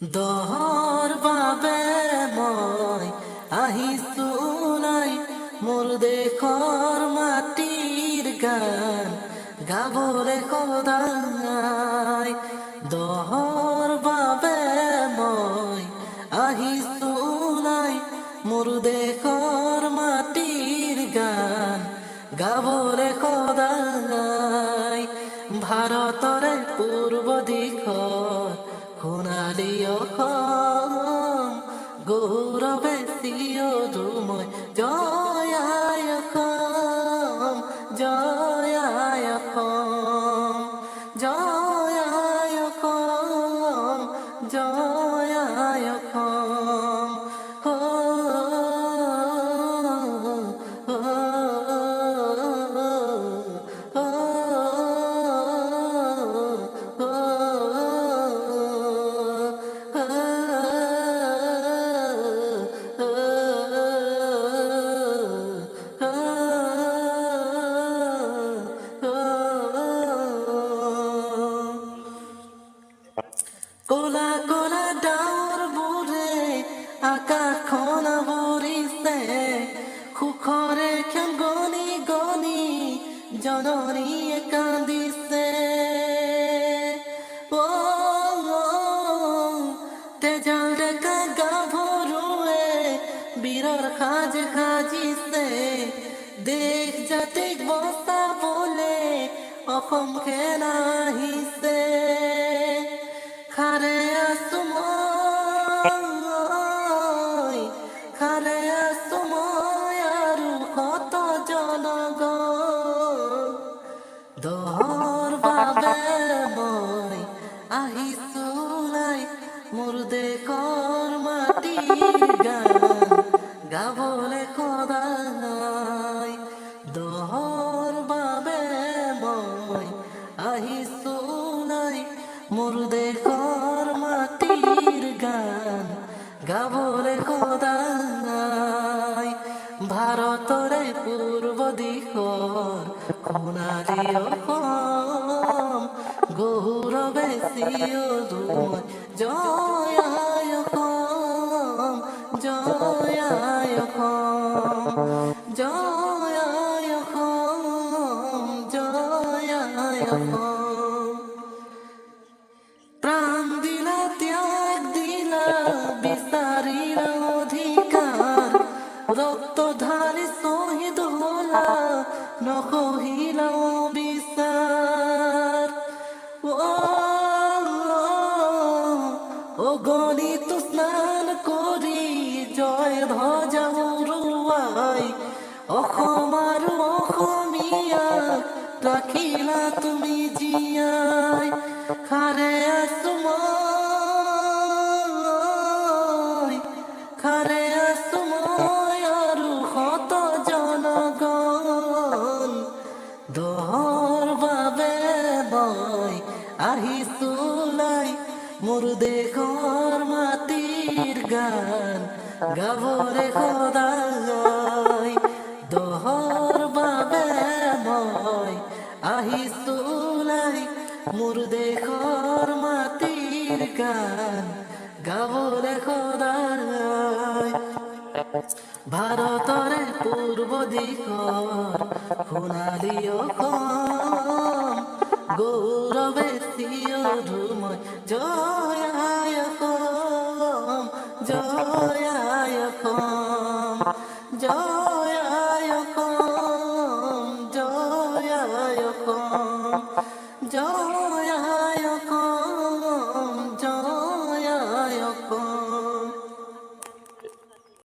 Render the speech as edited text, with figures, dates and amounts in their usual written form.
দহৰ বাবে মই আহিছো নাই মোৰ দেশৰ মাটিৰ গান গাবলৈ সদায়। দহৰ বাবে মই আহিছো নাই মোৰ দেশৰ মাটিৰ গান গাবলৈ সদায়। ভাৰতৰে পূৰ্ব দিশৰ সোণালী অসম গৌৰৱে চিৰদুময় জয় আই অসম, জয় আই অসম, জয় আই অসম, জয় আই অসম। কলা কলা ডাৱৰবোৰে আকাশখন আৱৰিছে, সুখৰে ক্ষণ গণি গণি জননীয়ে কান্দিছে। তেজাল ডেকা গাভৰুৱে বীৰৰ সাজ সাজিছে, দেশ জাতিক বচাবলে অসম সেনা আহিছে। খাৰে আছো মই, খাৰে আছো মই আৰু শত জনগণ। দহৰ বাবে মই আহিছো নাই মোৰ দেশৰ মাটিৰ গান গাবলৈ সদায়। দহৰ বাবে মই আহিছো নাই মোৰ দেশৰ মাটিৰ গান গাবলৈ সদায়। ভাৰতৰে পূৰ্ব দিশৰ সোণালী অসম গৌৰৱে চিৰদুময় জয় আই অসম, জয় আই অসম, জয় আই অসম, জয় আই অসম। প্ৰাণ দিলা ত্যাগ দিলা বিচাৰিলা অধিকাৰ, ৰক্ত ঢালি শ্বহীদ হলা নসহিলা বিচাৰ। অগণিত স্নান কৰি জয় ধ্বজা উৰুৱাই অসম আৰু অসমীয়াক ৰাখিলা তুমি জীয়াই। খাৰে আছো মই, খাৰে আছো মই আৰু শত জনগণ। দহৰ বাবে মই আহিছো নাই মোৰ দেশৰ মাটিৰ গান গাবলৈ সদায়। দহৰ বাবে মই আহিছো নাই মোৰ দেশৰ মাটিৰ গান গাবলৈ সদায়। ভাৰতৰে পূৰ্ব দিশৰ সোণালী অসম গৌৰৱে চিৰদুময় জয় আই অসম, জয় আই অসম, জয় আই অসম, জয় আই অসম, জয় আই অসম।